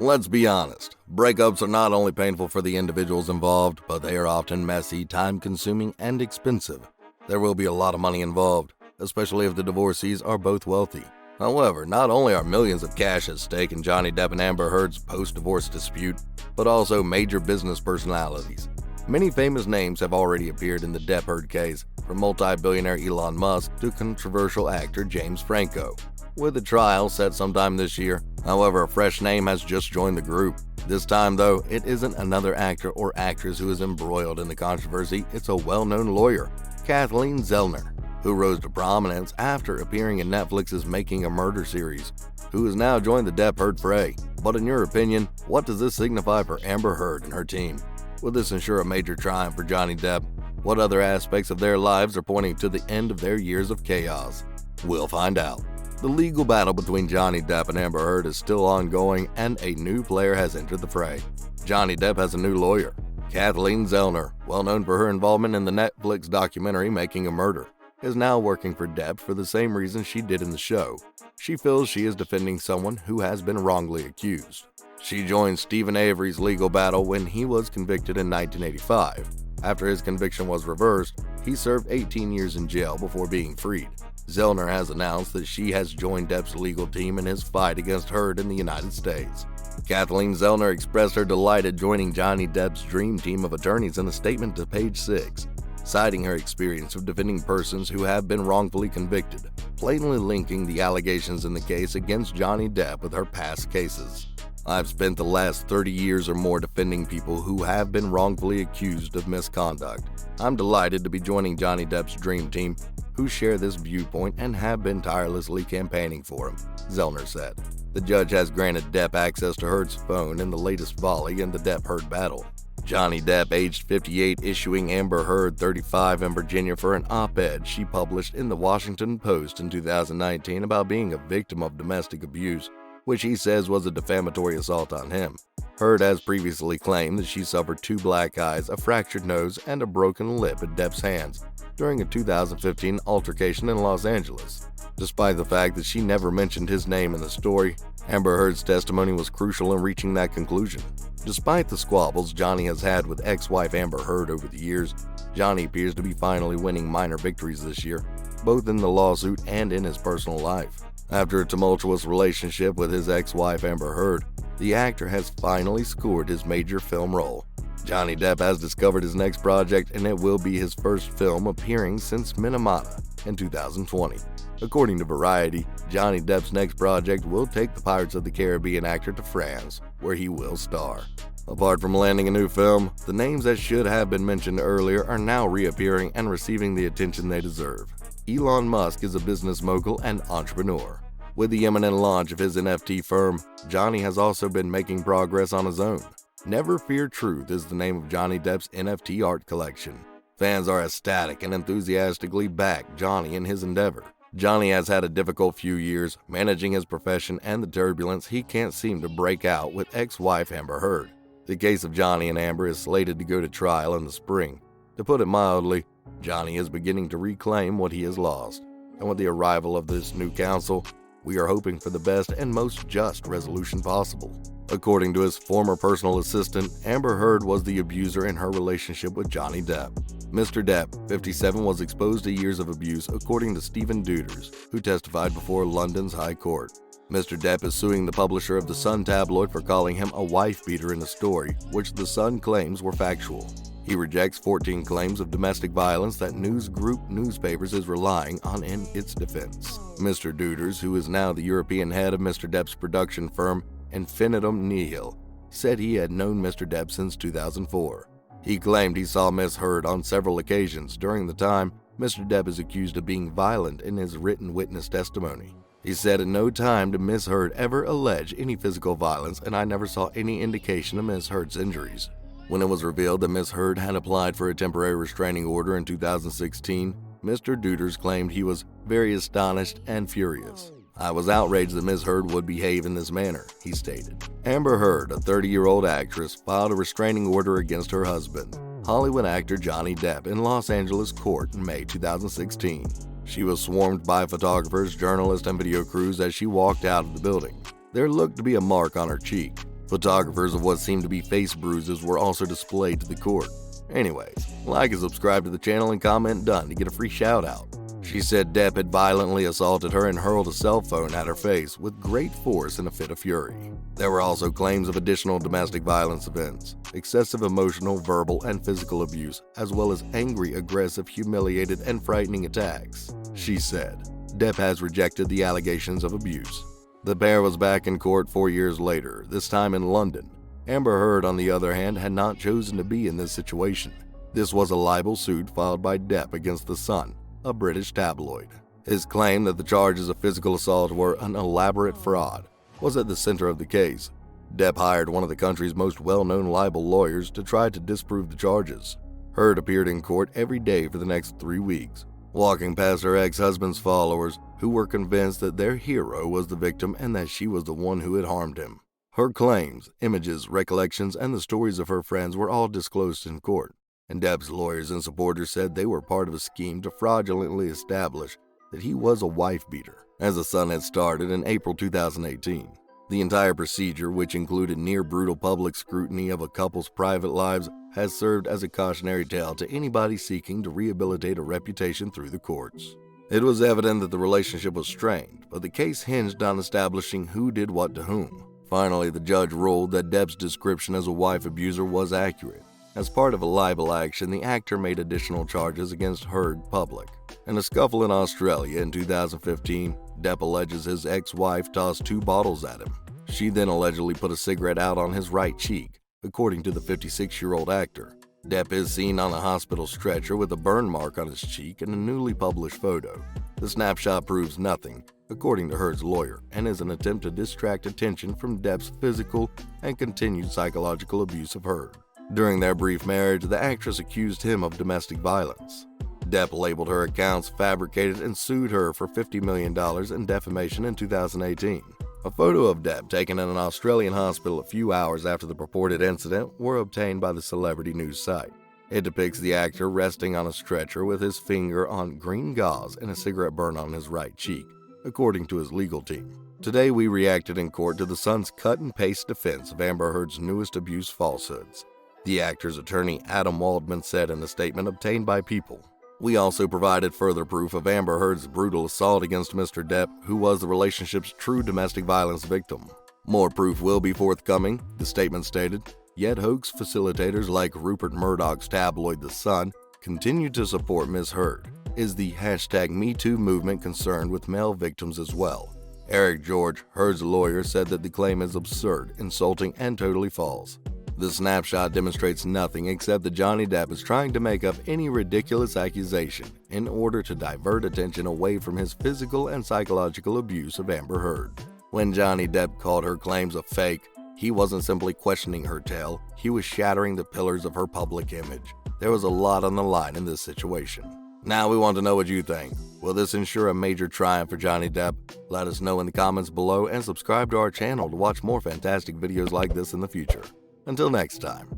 Let's be honest, breakups are not only painful for the individuals involved, but they are often messy, time-consuming, and expensive. There will be a lot of money involved, especially if the divorcees are both wealthy. However, not only are millions of cash at stake in Johnny Depp and Amber Heard's post-divorce dispute, but also major business personalities. Many famous names have already appeared in the Depp-Heard case, from multi-billionaire Elon Musk to controversial actor James Franco. With the trial set sometime this year, however, a fresh name has just joined the group. This time, though, it isn't another actor or actress who is embroiled in the controversy, it's a well-known lawyer, Kathleen Zellner, who rose to prominence after appearing in Netflix's Making a Murder series, who has now joined the Depp-Heard fray. But in your opinion, what does this signify for Amber Heard and her team? Will this ensure a major triumph for Johnny Depp? What other aspects of their lives are pointing to the end of their years of chaos? We'll find out. The legal battle between Johnny Depp and Amber Heard is still ongoing, and a new player has entered the fray. Johnny Depp has a new lawyer, Kathleen Zellner, well known for her involvement in the Netflix documentary Making a Murder, is now working for Depp for the same reason she did in the show. She feels she is defending someone who has been wrongly accused. She joined Stephen Avery's legal battle when he was convicted in 1985. After his conviction was reversed, he served 18 years in jail before being freed. Zellner has announced that she has joined Depp's legal team in his fight against Heard in the United States. Kathleen Zellner expressed her delight at joining Johnny Depp's dream team of attorneys in a statement to Page 6, citing her experience of defending persons who have been wrongfully convicted, blatantly linking the allegations in the case against Johnny Depp with her past cases. I've spent the last 30 years or more defending people who have been wrongfully accused of misconduct. I'm delighted to be joining Johnny Depp's dream team, who share this viewpoint and have been tirelessly campaigning for him, Zellner said. The judge has granted Depp access to Heard's phone in the latest volley in the Depp-Heard battle. Johnny Depp, aged 58, issuing Amber Heard, 35, in Virginia for an op-ed she published in the Washington Post in 2019 about being a victim of domestic abuse, which he says was a defamatory assault on him. Heard has previously claimed that she suffered 2 black eyes, a fractured nose, and a broken lip at Depp's hands during a 2015 altercation in Los Angeles. Despite the fact that she never mentioned his name in the story, Amber Heard's testimony was crucial in reaching that conclusion. Despite the squabbles Johnny has had with ex-wife Amber Heard over the years, Johnny appears to be finally winning minor victories this year, both in the lawsuit and in his personal life. After a tumultuous relationship with his ex-wife Amber Heard, the actor has finally scored his major film role. Johnny Depp has discovered his next project, and it will be his first film appearing since Minamata in 2020. According to Variety, Johnny Depp's next project will take the Pirates of the Caribbean actor to France, where he will star. Apart from landing a new film, the names that should have been mentioned earlier are now reappearing and receiving the attention they deserve. Elon Musk is a business mogul and entrepreneur. With the imminent launch of his NFT firm, Johnny has also been making progress on his own. Never Fear Truth is the name of Johnny Depp's NFT art collection. Fans are ecstatic and enthusiastically back Johnny in his endeavor. Johnny has had a difficult few years, managing his profession and the turbulence he can't seem to break out with ex-wife Amber Heard. The case of Johnny and Amber is slated to go to trial in the spring. To put it mildly, Johnny is beginning to reclaim what he has lost. And with the arrival of this new counsel, we are hoping for the best and most just resolution possible. According to his former personal assistant, Amber Heard was the abuser in her relationship with Johnny Depp. Mr. Depp, 57, was exposed to years of abuse, according to Stephen Deuters, who testified before London's High Court. Mr. Depp is suing the publisher of The Sun tabloid for calling him a wife-beater in the story, which The Sun claims were factual. He rejects 14 claims of domestic violence that News Group Newspapers is relying on in its defense. Mr. Deuters, who is now the European head of Mr. Depp's production firm, Infinitum Nihil, said he had known Mr. Depp since 2004. He claimed he saw Miss Heard on several occasions. During the time, Mr. Depp is accused of being violent in his written witness testimony. He said at no time did Miss Heard ever allege any physical violence, and I never saw any indication of Miss Heard's injuries. When it was revealed that Miss Heard had applied for a temporary restraining order in 2016, Mr. Deuters claimed he was very astonished and furious. I was outraged that Miss Heard would behave in this manner, he stated. Amber Heard, a 30-year-old actress, filed a restraining order against her husband, Hollywood actor Johnny Depp, in Los Angeles court in May 2016. She was swarmed by photographers, journalists, and video crews as she walked out of the building. There looked to be a mark on her cheek. Photographers of what seemed to be face bruises were also displayed to the court. Anyways, like and subscribe to the channel and comment done to get a free shout out. She said Depp had violently assaulted her and hurled a cell phone at her face with great force in a fit of fury. There were also claims of additional domestic violence events, excessive emotional, verbal, and physical abuse, as well as angry, aggressive, humiliated, and frightening attacks. She said Depp has rejected the allegations of abuse. The pair was back in court 4 years later, this time in London. Amber Heard, on the other hand, had not chosen to be in this situation. This was a libel suit filed by Depp against The Sun, a British tabloid. His claim that the charges of physical assault were an elaborate fraud was at the center of the case. Depp hired one of the country's most well-known libel lawyers to try to disprove the charges. Heard appeared in court every day for the next 3 weeks, walking past her ex-husband's followers, who were convinced that their hero was the victim and that she was the one who had harmed him. Her claims, images, recollections, and the stories of her friends were all disclosed in court, and Depp's lawyers and supporters said they were part of a scheme to fraudulently establish that he was a wife-beater, as The Sun had started in April 2018. The entire procedure, which included near-brutal public scrutiny of a couple's private lives, has served as a cautionary tale to anybody seeking to rehabilitate a reputation through the courts. It was evident that the relationship was strained, but the case hinged on establishing who did what to whom. Finally, the judge ruled that Depp's description as a wife abuser was accurate. As part of a libel action, the actor made additional charges against Heard public. In a scuffle in Australia in 2015, Depp alleges his ex-wife tossed 2 bottles at him. She then allegedly put a cigarette out on his right cheek, according to the 56-year-old actor. Depp is seen on a hospital stretcher with a burn mark on his cheek in a newly published photo. The snapshot proves nothing, according to Heard's lawyer, and is an attempt to distract attention from Depp's physical and continued psychological abuse of Heard. During their brief marriage, the actress accused him of domestic violence. Depp labeled her accounts fabricated and sued her for $50 million in defamation in 2018. A photo of Depp taken in an Australian hospital a few hours after the purported incident were obtained by the celebrity news site. It depicts the actor resting on a stretcher with his finger on green gauze and a cigarette burn on his right cheek, according to his legal team. Today, we reacted in court to The Sun's cut-and-paste defense of Amber Heard's newest abuse falsehoods. The actor's attorney Adam Waldman said in a statement obtained by People. We also provided further proof of Amber Heard's brutal assault against Mr. Depp, who was the relationship's true domestic violence victim. More proof will be forthcoming, the statement stated, yet hoax facilitators like Rupert Murdoch's tabloid The Sun continue to support Ms. Heard. Is the #MeToo movement concerned with male victims as well? Eric George, Heard's lawyer, said that the claim is absurd, insulting, and totally false. The snapshot demonstrates nothing except that Johnny Depp is trying to make up any ridiculous accusation in order to divert attention away from his physical and psychological abuse of Amber Heard. When Johnny Depp called her claims a fake, he wasn't simply questioning her tale, he was shattering the pillars of her public image. There was a lot on the line in this situation. Now we want to know what you think. Will this ensure a major triumph for Johnny Depp? Let us know in the comments below and subscribe to our channel to watch more fantastic videos like this in the future. Until next time.